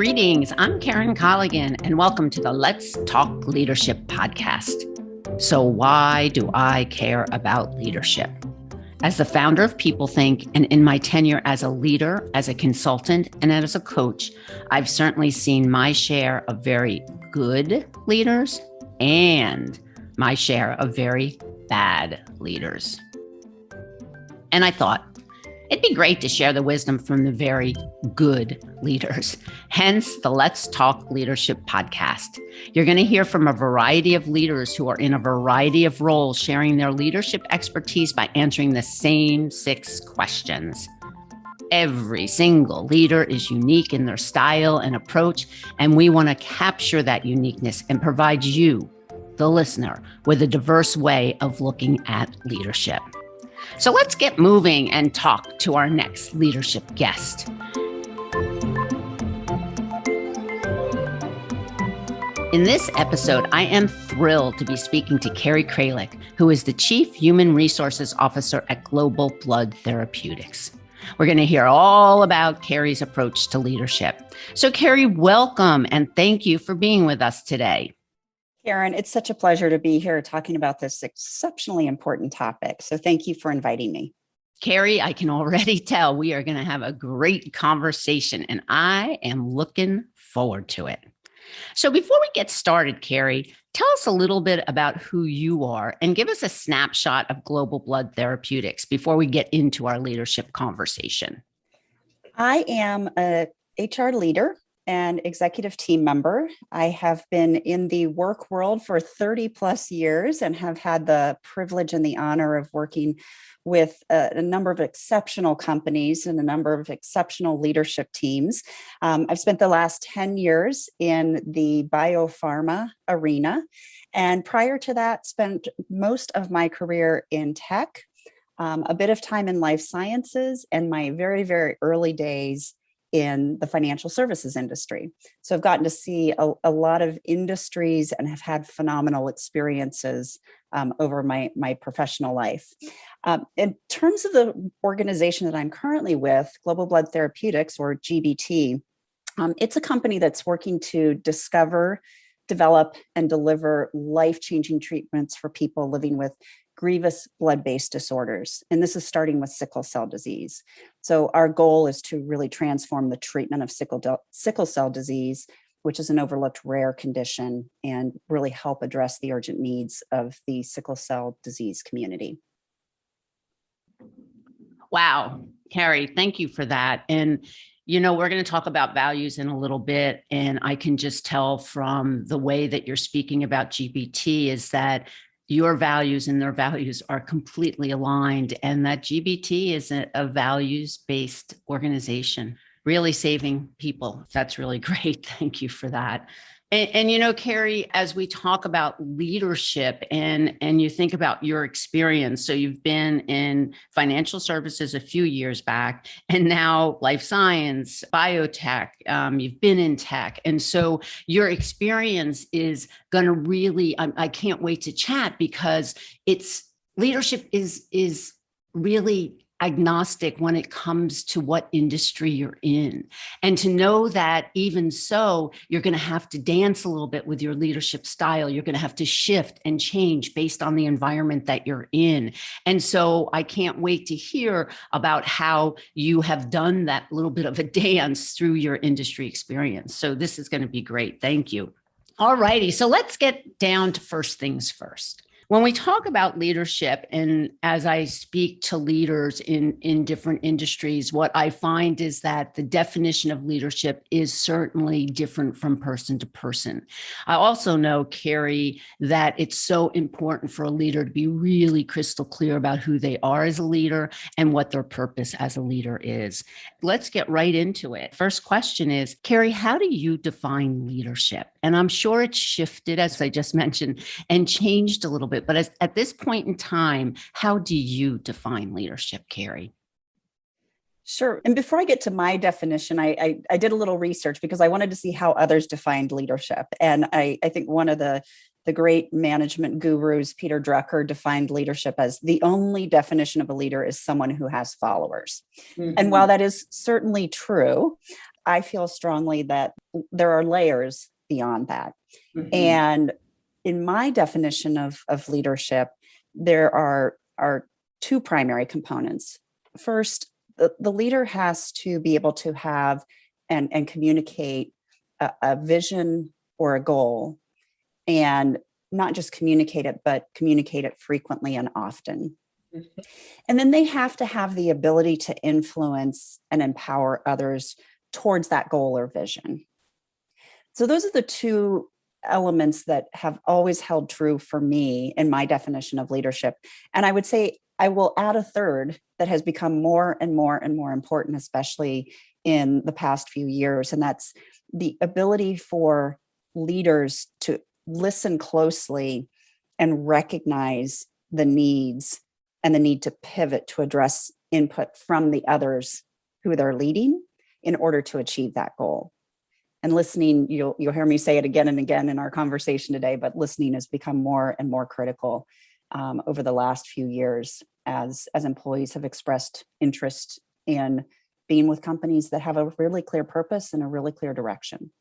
Greetings, I'm Karen Colligan, and welcome to the Let's Talk Leadership podcast. So why do I care about leadership? As the founder of PeopleThink, and in my tenure as a leader, as a consultant, and as a coach, I've certainly seen my share of very good leaders and my share of very bad leaders. And I thought, it'd be great to share the wisdom from the very good leaders. Hence the Let's Talk Leadership podcast. You're going to hear from a variety of leaders who are in a variety of roles, sharing their leadership expertise by answering the same 6 questions. Every single leader is unique in their style and approach, and we want to capture that uniqueness and provide you, the listener, with a diverse way of looking at leadership. So let's get moving and talk to our next leadership guest. In this episode, I am thrilled to be speaking to Carrie Krehlik, who is the Chief Human Resources Officer at Global Blood Therapeutics. We're going to hear all about Carrie's approach to leadership. So Carrie, welcome and thank you for being with us today. Karen, it's such a pleasure to be here talking about this exceptionally important topic. So thank you for inviting me. Carrie, I can already tell we are going to have a great conversation, and I am looking forward to it. So before we get started, Carrie, tell us a little bit about who you are and give us a snapshot of Global Blood Therapeutics before we get into our leadership conversation. I am a HR leader and executive team member. I have been in the work world for 30 plus years and have had the privilege and the honor of working with a number of exceptional companies and a number of exceptional leadership teams. I've spent the last 10 years in the biopharma arena. And prior to that, spent most of my career in tech, a bit of time in life sciences, and my very, very early days in the financial services industry. So I've gotten to see a lot of industries and have had phenomenal experiences over my professional life. In terms of the organization that I'm currently with, Global Blood Therapeutics, or GBT, it's a company that's working to discover, develop, and deliver life-changing treatments for people living with grievous blood-based disorders. And this is starting with sickle cell disease. So our goal is to really transform the treatment of sickle cell disease, which is an overlooked rare condition, and really help address the urgent needs of the sickle cell disease community. Wow, Carrie, thank you for that. And you know, we're going to talk about values in a little bit, and I can just tell from the way that you're speaking about GBT is that your values and their values are completely aligned, and that GBT is a values-based organization, really saving people. That's really great. Thank you for that. And you know, Carrie, as we talk about leadership and you think about your experience, so you've been in financial services a few years back, and now life science, biotech, you've been in tech. And so your experience is going to really, I can't wait to chat, because leadership is really agnostic when it comes to what industry you're in. And to know that even so, you're going to have to dance a little bit with your leadership style. You're going to have to shift and change based on the environment that you're in. And so I can't wait to hear about how you have done that little bit of a dance through your industry experience. So this is going to be great. Thank you. All righty. So let's get down to first things first. When we talk about leadership, and as I speak to leaders in different industries, what I find is that the definition of leadership is certainly different from person to person. I also know, Carrie, that it's so important for a leader to be really crystal clear about who they are as a leader and what their purpose as a leader is. Let's get right into it. First question is, Carrie, how do you define leadership? And I'm sure it's shifted, as I just mentioned, and changed a little bit. But at this point in time, how do you define leadership, Carrie? Sure. And before I get to my definition, I did a little research because I wanted to see how others defined leadership. And I think one of the great management gurus, Peter Drucker, defined leadership as the only definition of a leader is someone who has followers. Mm-hmm. And while that is certainly true, I feel strongly that there are layers beyond that. Mhm. And in my definition of leadership, there are two primary components. First, the leader has to be able to have and communicate a vision or a goal, and not just communicate it, but communicate it frequently and often. And then they have to have the ability to influence and empower others towards that goal or vision. So those are the two elements that have always held true for me in my definition of leadership. And I would say I will add a third that has become more and more and more important, especially in the past few years. And that's the ability for leaders to listen closely and recognize the needs and the need to pivot to address input from the others who they're leading in order to achieve that goal. And listening, you'll hear me say it again and again in our conversation today, but listening has become more and more critical over the last few years as employees have expressed interest in being with companies that have a really clear purpose and a really clear direction.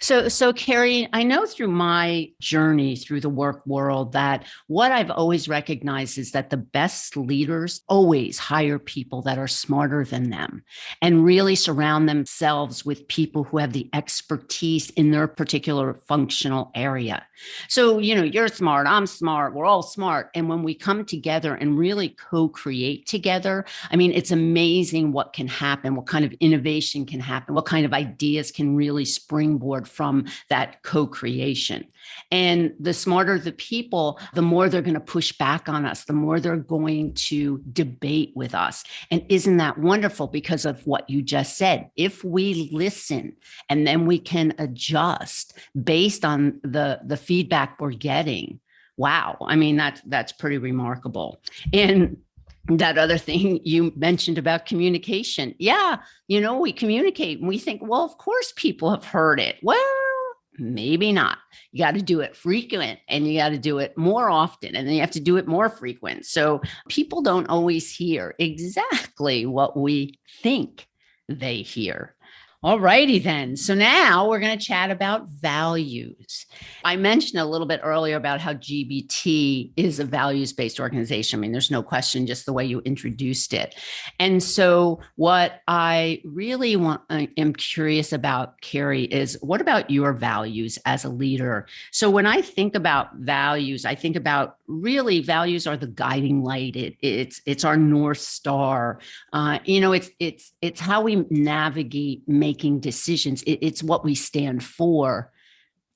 So Carrie, I know through my journey through the work world that what I've always recognized is that the best leaders always hire people that are smarter than them and really surround themselves with people who have the expertise in their particular functional area. So, you're smart, I'm smart, we're all smart. And when we come together and really co-create together, I mean, it's amazing what can happen, what kind of innovation can happen, what kind of ideas can really springboard from that co-creation. And the smarter the people, the more they're going to push back on us, the more they're going to debate with us. And isn't that wonderful? Because of what you just said, if we listen and then we can adjust based on the feedback we're getting. Wow. I mean, that's pretty remarkable. And that other thing you mentioned about communication. Yeah, we communicate and we think, well, of course people have heard it. Well, maybe not. You got to do it frequent and you got to do it more often and then you have to do it more frequent. So people don't always hear exactly what we think they hear. All righty then. So now we're going to chat about values. I mentioned a little bit earlier about how GBT is a values-based organization. I mean, there's no question, just the way you introduced it. And so what I really am curious about, Carrie, is what about your values as a leader? So when I think about values, I think about really values are the guiding light. It's our North Star. It's how we navigate making decisions. It's what we stand for.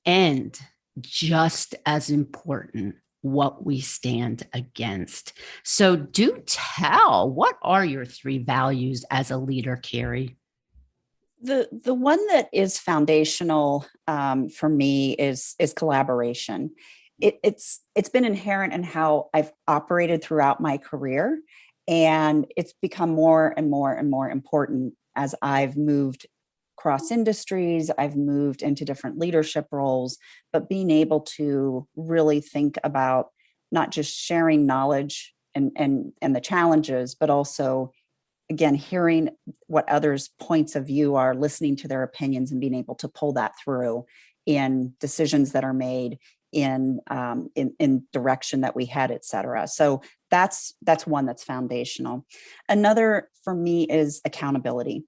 And just as important, what we stand against. So do tell, what are your three values as a leader, Carrie? The one that is foundational for me is collaboration. It's been inherent in how I've operated throughout my career, and it's become more and more and more important as I've moved across industries. I've moved into different leadership roles, but being able to really think about not just sharing knowledge and the challenges, but also, again, hearing what others' points of view are, listening to their opinions and being able to pull that through in decisions that are made in direction that we head, et cetera. So that's one that's foundational. Another for me is accountability.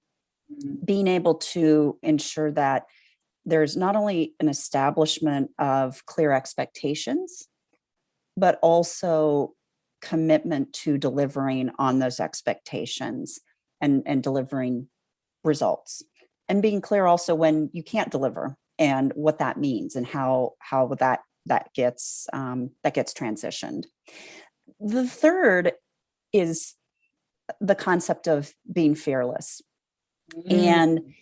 Being able to ensure that there's not only an establishment of clear expectations, but also commitment to delivering on those expectations and delivering results, and being clear also when you can't deliver and what that means and how that gets transitioned. The third is the concept of being fearless. And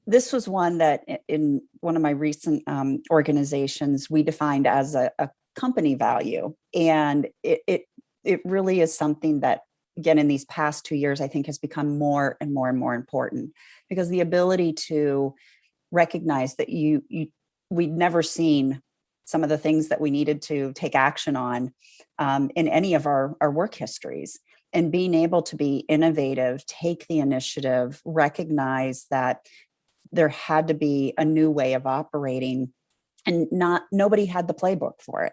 this was one that in one of my recent organizations, we defined as a company value. And it really is something that, again, in these past 2 years, I think has become more and more and more important, because the ability to recognize that we'd never seen some of the things that we needed to take action on in any of our work histories. And being able to be innovative, take the initiative, recognize that there had to be a new way of operating, and nobody had the playbook for it.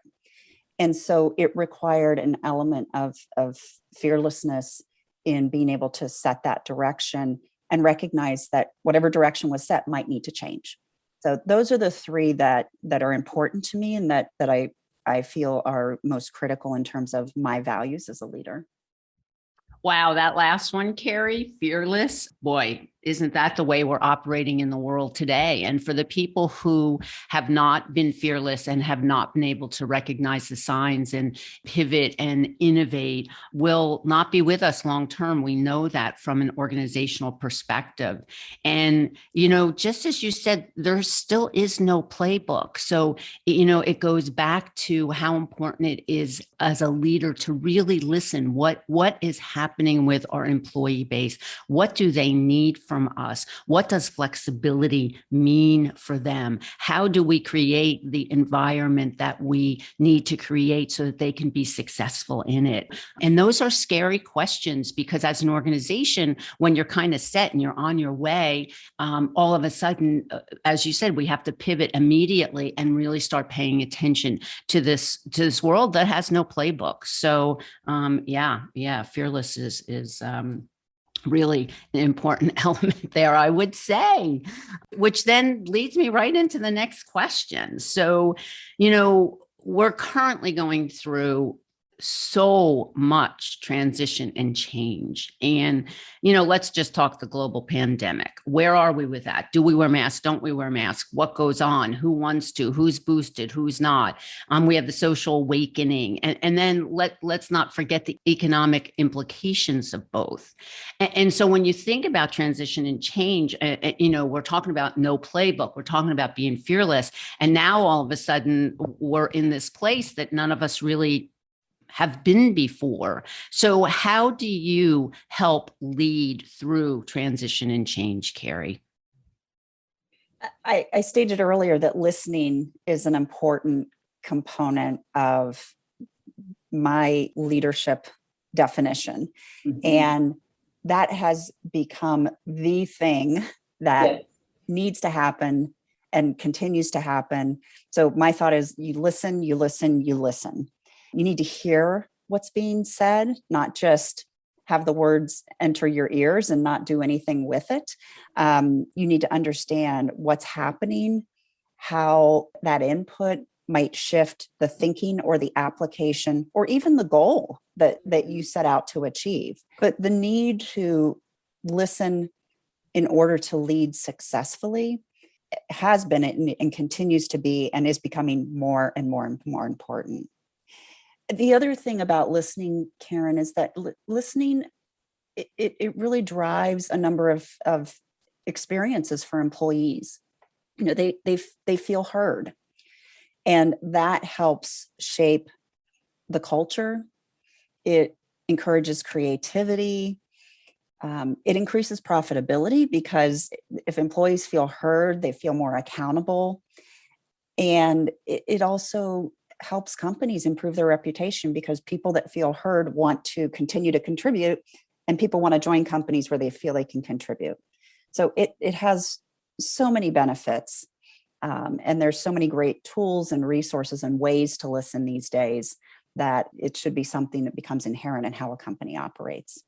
And so it required an element of fearlessness in being able to set that direction and recognize that whatever direction was set might need to change. So those are the three that are important to me, and that I feel are most critical in terms of my values as a leader. Wow, that last one, Carrie, fearless. Boy, isn't that the way we're operating in the world today? And for the people who have not been fearless and have not been able to recognize the signs and pivot and innovate, will not be with us long term. We know that from an organizational perspective. And, just as you said, there still is no playbook. So, it goes back to how important it is as a leader to really listen. What is happening with our employee base? What do they need from us? What does flexibility mean for them? How do we create the environment that we need to create so that they can be successful in it? And those are scary questions, because as an organization, when you're kind of set and you're on your way, all of a sudden, as you said, we have to pivot immediately and really start paying attention to this world that has no playbook. So fearless is really an important element there, I would say, which then leads me right into the next question. So, we're currently going through so much transition and change. And, let's just talk the global pandemic. Where are we with that? Do we wear masks? Don't we wear masks? What goes on? Who wants to? Who's boosted? Who's not? We have the social awakening. And then let's not forget the economic implications of both. And so when you think about transition and change, we're talking about no playbook. We're talking about being fearless. And now all of a sudden we're in this place that none of us really have been before. So how do you help lead through transition and change, Carrie? I stated earlier that listening is an important component of my leadership definition. Mm-hmm. And that has become the thing that needs to happen and continues to happen. So my thought is you listen, you listen, you listen. You need to hear what's being said, not just have the words enter your ears and not do anything with it. You need to understand what's happening, how that input might shift the thinking or the application or even the goal that you set out to achieve. But the need to listen in order to lead successfully has been and continues to be and is becoming more and more and more important. The other thing about listening, Karen, is that listening, it really drives a number of experiences for employees. They feel heard, and that helps shape the culture. It encourages creativity. It increases profitability, because if employees feel heard, they feel more accountable. And it also helps companies improve their reputation, because people that feel heard want to continue to contribute, and people want to join companies where they feel they can contribute. So it has so many benefits. And there's so many great tools and resources and ways to listen these days that it should be something that becomes inherent in how a company operates.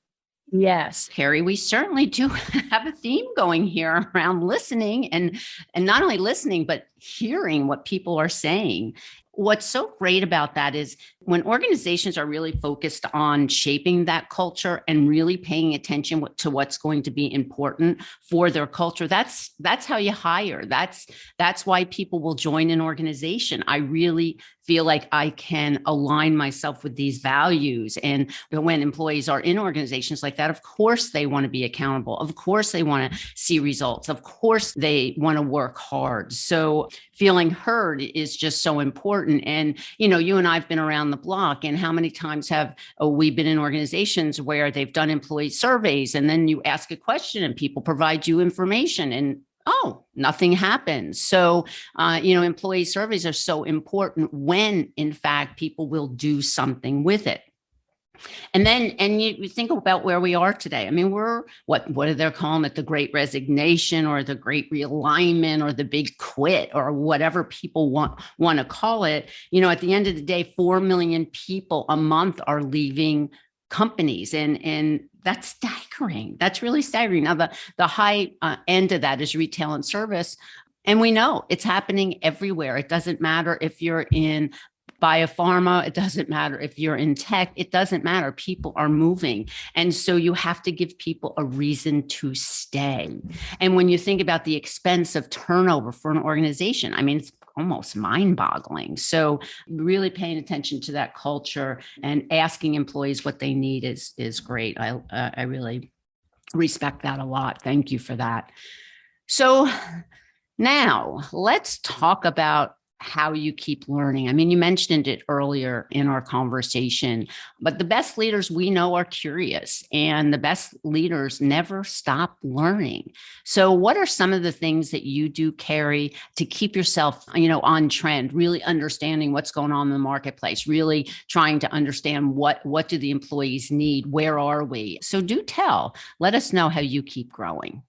Yes, Carrie, we certainly do have a theme going here around listening, and not only listening, but hearing what people are saying. What's so great about that is when organizations are really focused on shaping that culture and really paying attention to what's going to be important for their culture, that's how you hire. That's why people will join an organization. I really feel like I can align myself with these values. And when employees are in organizations like that, of course they want to be accountable. Of course they want to see results. Of course they want to work hard. So feeling heard is just so important. And, you and I have been around the block, and how many times have we been in organizations where they've done employee surveys, and then you ask a question and people provide you information, and nothing happens. So, employee surveys are so important when, in fact, people will do something with it. And then, and you think about where we are today. I mean, we're what do they call it? The great resignation or the great realignment or the big quit or whatever people want to call it. You know, at the end of the day, 4 million people a month are leaving companies, and that's staggering. That's really staggering. Now, the high end of that is retail and service. And we know it's happening everywhere. It doesn't matter if you're in biopharma, it doesn't matter if you're in tech, it doesn't matter. People are moving. And so you have to give people a reason to stay. And when you think about the expense of turnover for an organization, I mean, it's almost mind-boggling. So really paying attention to that culture and asking employees what they need is great. I really respect that a lot. Thank you for that. So now let's talk about how you keep learning. I mean, you mentioned it earlier in our conversation, but the best leaders we know are curious, and the best leaders never stop learning. So what are some of the things that you do, Carrie, to keep yourself, on trend, really understanding what's going on in the marketplace, really trying to understand what do the employees need? Where are we? So do tell, let us know how you keep growing.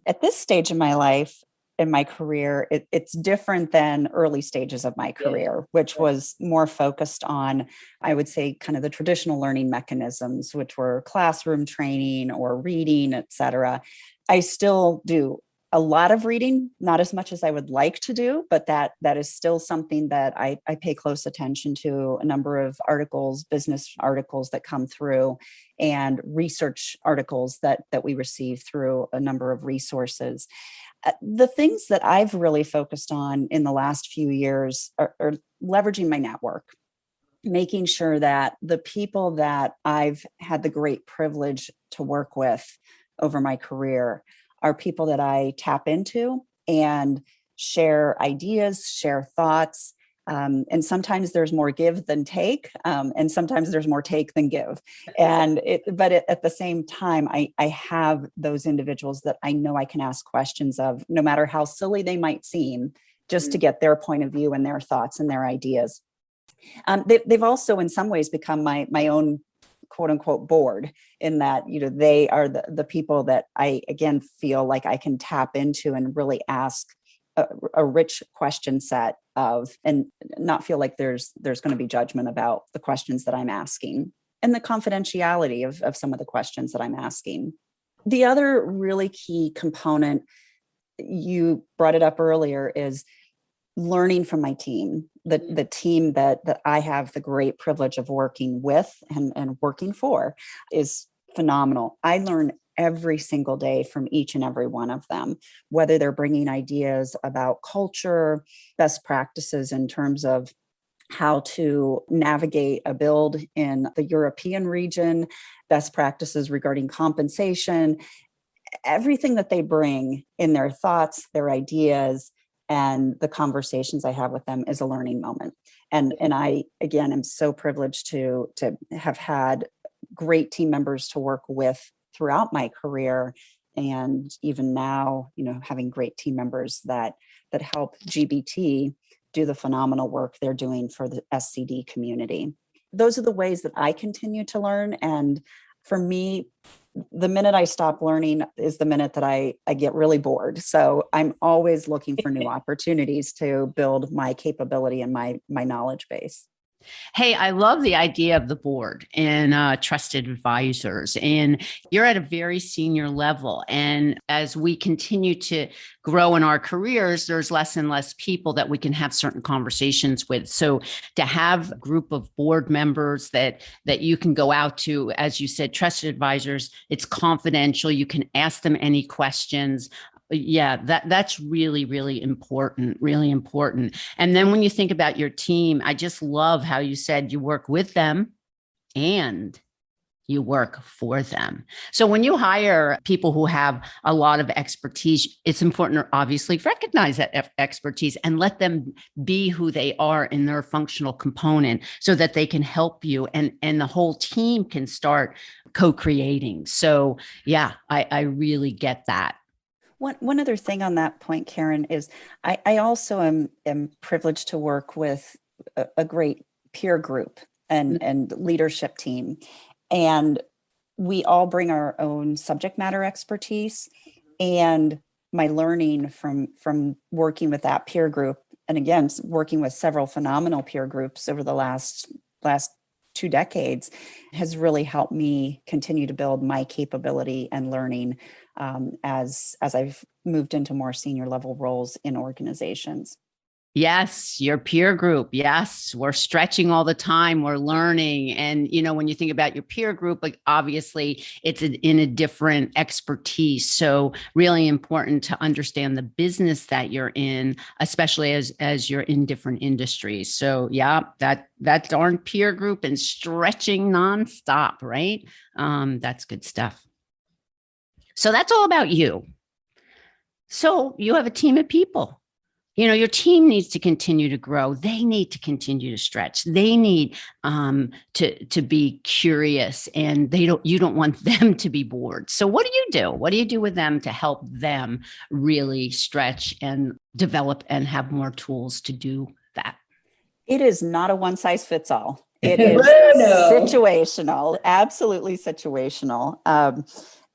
At this stage in my life, in my career, it's different than early stages of my career, which was more focused on, I would say, kind of the traditional learning mechanisms, which were classroom training or reading, et cetera. I still do a lot of reading, not as much as I would like to do, but that is still something that I pay close attention to. A number of articles, business articles that come through, and research articles that we receive through a number of resources. The things that I've really focused on in the last few years are leveraging my network, making sure that the people that I've had the great privilege to work with over my career are people that I tap into and share ideas, share thoughts. And sometimes there's more give than take, and sometimes there's more take than give. But at the same time, I have those individuals that I know I can ask questions of, no matter how silly they might seem, just to get their point of view and their thoughts and their ideas. They've also, in some ways, become my own quote unquote board, in that, they are the people that I, again, feel like I can tap into and really ask a rich question set of, and not feel like there's going to be judgment about the questions that I'm asking and the confidentiality of some of the questions that I'm asking. The other really key component, you brought it up earlier, is learning from my team, the team that I have the great privilege of working with and working for is phenomenal. I learn every single day from each and every one of them, whether they're bringing ideas about culture, best practices in terms of how to navigate a build in the European region, best practices regarding compensation, everything that they bring in their thoughts, their ideas, and the conversations I have with them is a learning moment. And I, again, am so privileged to have had great team members to work with throughout my career, and even now, having great team members that help GBT do the phenomenal work they're doing for the SCD community. Those are the ways that I continue to learn. And for me, the minute I stop learning is the minute that I get really bored. So I'm always looking for new opportunities to build my capability and my knowledge base. Hey, I love the idea of the board and trusted advisors. And you're at a very senior level. And as we continue to grow in our careers, there's less and less people that we can have certain conversations with. So to have a group of board members that you can go out to, as you said, trusted advisors, it's confidential. You can ask them any questions. Yeah, that's really, really important, really important. And then when you think about your team, I just love how you said you work with them and you work for them. So when you hire people who have a lot of expertise, it's important to obviously recognize that expertise and let them be who they are in their functional component so that they can help you and the whole team can start co-creating. So yeah, I really get that. One other thing on that point, Karen, is I also am privileged to work with a great peer group and leadership team. And we all bring our own subject matter expertise, and my learning from working with that peer group, and again, working with several phenomenal peer groups over the last 2 decades, has really helped me continue to build my capability and learning as I've moved into more senior level roles in organizations. Yes, your peer group. Yes, we're stretching all the time. We're learning. And, when you think about your peer group, like obviously it's in a different expertise. So really important to understand the business that you're in, especially as you're in different industries. So yeah, that darn peer group and stretching nonstop, right? That's good stuff. So that's all about you. So you have a team of people. Your team needs to continue to grow. They need to continue to stretch. They need to be curious, and you don't want them to be bored. So what do you do? What do you do with them to help them really stretch and develop and have more tools to do that? It is not a one size fits all. It is situational, absolutely situational.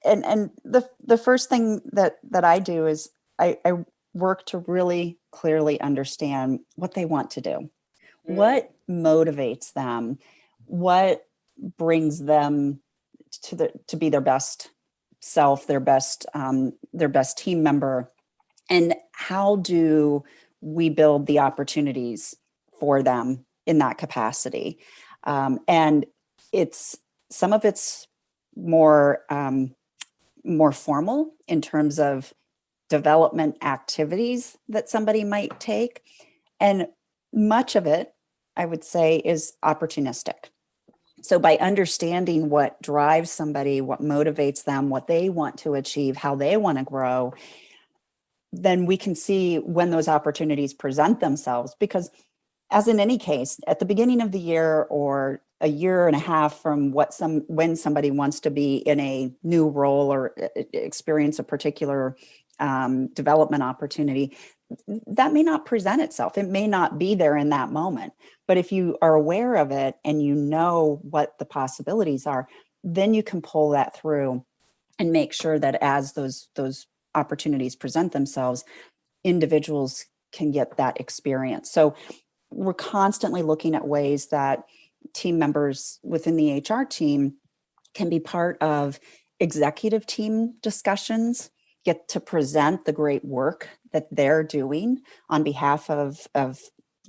And the first thing that I do is I work to really clearly understand what they want to do, what motivates them, what brings them to be their best self, their best team member, and how do we build the opportunities for them in that capacity. And some of it's more formal in terms of development activities that somebody might take. And much of it, I would say, is opportunistic. So by understanding what drives somebody, what motivates them, what they want to achieve, how they want to grow, then we can see when those opportunities present themselves. Because as in any case, at the beginning of the year or a year and a half from when somebody wants to be in a new role or experience a particular development opportunity, that may not present itself. It may not be there in that moment. But if you are aware of it and you know what the possibilities are, then you can pull that through and make sure that as those opportunities present themselves, individuals can get that experience. So we're constantly looking at ways that team members within the HR team can be part of executive team discussions, get to present the great work that they're doing on behalf of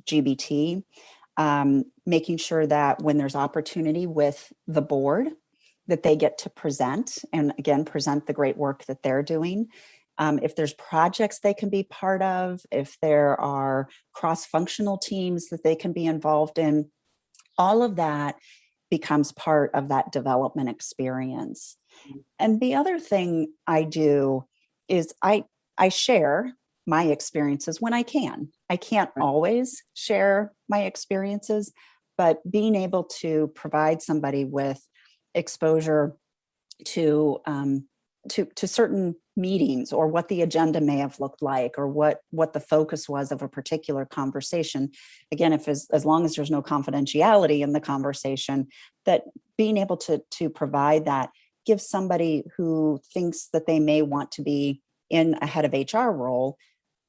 GBT, making sure that when there's opportunity with the board, that they get to present, and again, present the great work that they're doing. If there's projects they can be part of, if there are cross-functional teams that they can be involved in, all of that becomes part of that development experience. And the other thing I do is I share my experiences when I can. I can't always share my experiences, but being able to provide somebody with exposure to certain meetings, or what the agenda may have looked like, or what the focus was of a particular conversation. Again, as long as there's no confidentiality in the conversation, that being able to provide that gives somebody who thinks that they may want to be in a head of HR role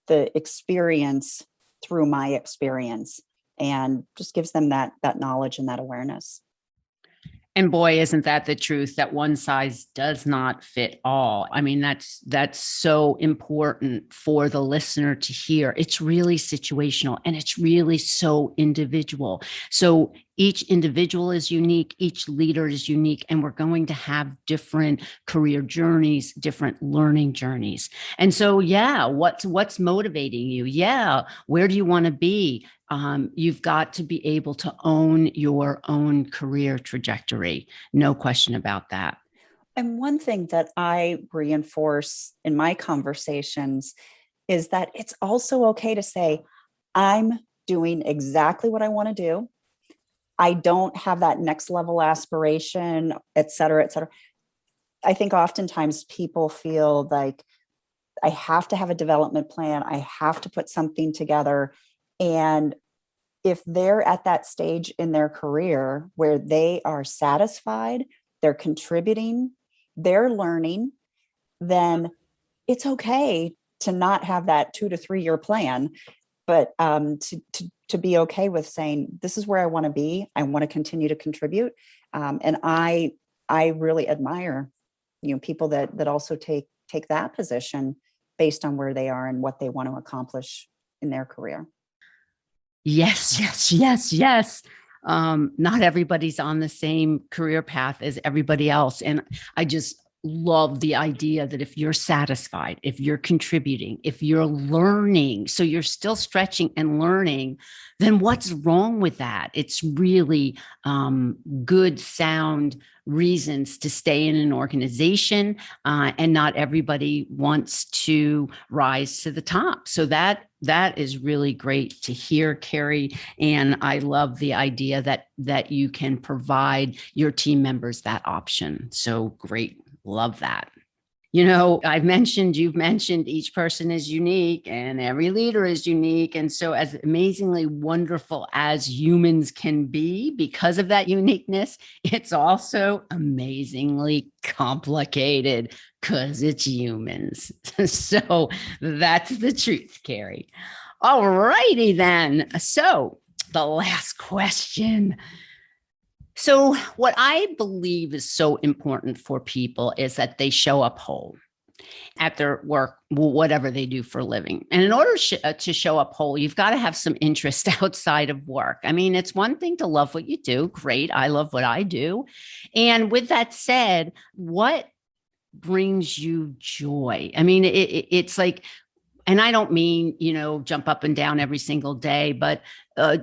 the experience through my experience, and just gives them that knowledge and that awareness. And boy, isn't that the truth, that one size does not fit all. I mean, that's so important for the listener to hear. It's really situational, and it's really so individual. So each individual is unique, each leader is unique, and we're going to have different career journeys, different learning journeys. And so, yeah, what's motivating you? Yeah, where do you want to be? You've got to be able to own your own career trajectory. No question about that. And one thing that I reinforce in my conversations is that it's also okay to say, I'm doing exactly what I want to do. I don't have that next level aspiration, et cetera, et cetera. I think oftentimes people feel like I have to have a development plan. I have to put something together. And if they're at that stage in their career where they are satisfied, they're contributing, they're learning, then it's okay to not have that 2 to 3 year plan, but to be okay with saying, this is where I want to be. I want to continue to contribute. And I really admire, people that also take that position based on where they are and what they want to accomplish in their career. Yes, yes, yes, yes. Not everybody's on the same career path as everybody else. And I just love the idea that if you're satisfied, if you're contributing, if you're learning, so you're still stretching and learning, then what's wrong with that? It's really good, sound reasons to stay in an organization, and not everybody wants to rise to the top. So that is really great to hear, Carrie. And I love the idea that you can provide your team members that option. So great. Love that. You've mentioned each person is unique and every leader is unique. And so as amazingly wonderful as humans can be because of that uniqueness, it's also amazingly complicated because it's humans. So that's the truth, Carrie. All righty then. So the last question. So what I believe is so important for people is that they show up whole at their work, whatever they do for a living. And in order to show up whole, you've got to have some interest outside of work. I mean, it's one thing to love what you do. Great. I love what I do. And with that said, what brings you joy? I mean, it's like, and I don't mean, jump up and down every single day, but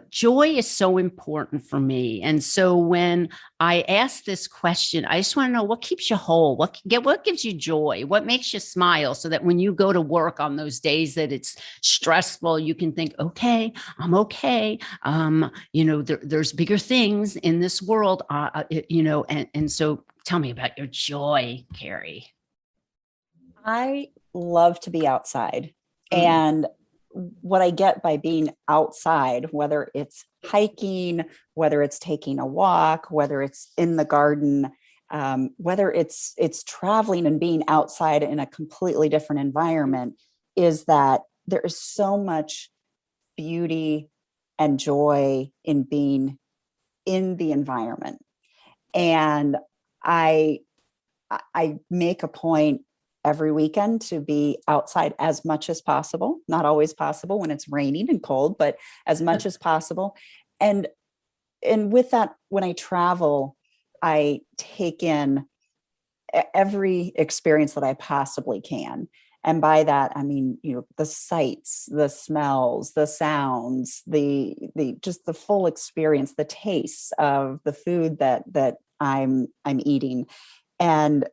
joy is so important for me. And so when I ask this question, I just want to know what keeps you whole, what gives you joy, what makes you smile, so that when you go to work on those days that it's stressful, you can think, okay, I'm okay. There's bigger things in this world, and so tell me about your joy, Carrie. I love to be outside. And what I get by being outside, whether it's hiking, whether it's taking a walk, whether it's in the garden, whether it's traveling and being outside in a completely different environment, is that there is so much beauty and joy in being in the environment. And I make a point every weekend to be outside as much as possible, not always possible when it's raining and cold, but as much as possible. And with that, when I travel, I take in every experience that I possibly can. And by that, I mean, the sights, the smells, the sounds, the just the full experience, the tastes of the food that I'm eating. And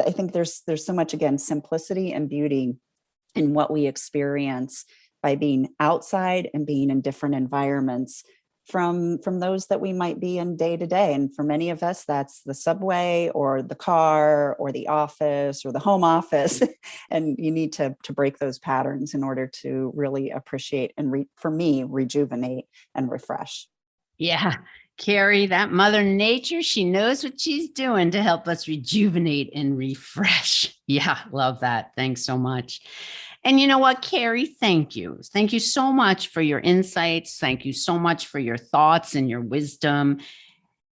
I think there's so much, again, simplicity and beauty in what we experience by being outside and being in different environments from those that we might be in day to day. And for many of us, that's the subway or the car or the office or the home office. And you need to break those patterns in order to really appreciate and for me, rejuvenate and refresh. Yeah. Carrie, that Mother Nature, she knows what she's doing to help us rejuvenate and refresh. Yeah, love that. Thanks so much. And you know what, Carrie, thank you. Thank you so much for your insights. Thank you so much for your thoughts and your wisdom.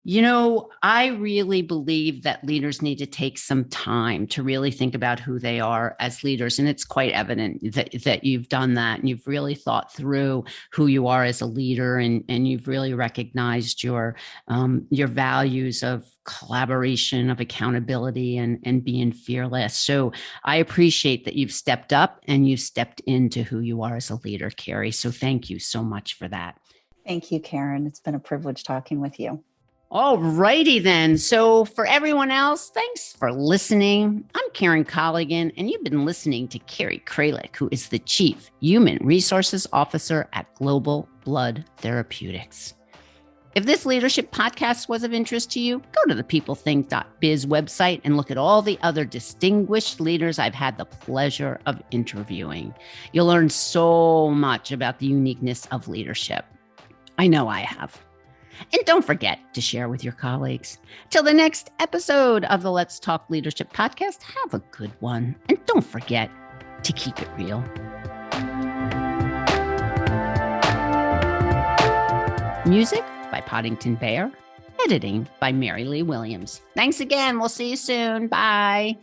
I really believe that leaders need to take some time to really think about who they are as leaders. And it's quite evident that you've done that, and you've really thought through who you are as a leader, and you've really recognized your values of collaboration, of accountability, and being fearless. So I appreciate that you've stepped up and you've stepped into who you are as a leader, Carrie. So thank you so much for that. Thank you, Karen. It's been a privilege talking with you. All righty then. So for everyone else, thanks for listening. I'm Karen Colligan, and you've been listening to Carrie Krehlik, who is the Chief Human Resources Officer at Global Blood Therapeutics. If this leadership podcast was of interest to you, go to the peoplethink.biz website and look at all the other distinguished leaders I've had the pleasure of interviewing. You'll learn so much about the uniqueness of leadership. I know I have. And don't forget to share with your colleagues. Till the next episode of the Let's Talk Leadership podcast, have a good one. And don't forget to keep it real. Music by Poddington Bear. Editing by Mary Lee Williams. Thanks again. We'll see you soon. Bye.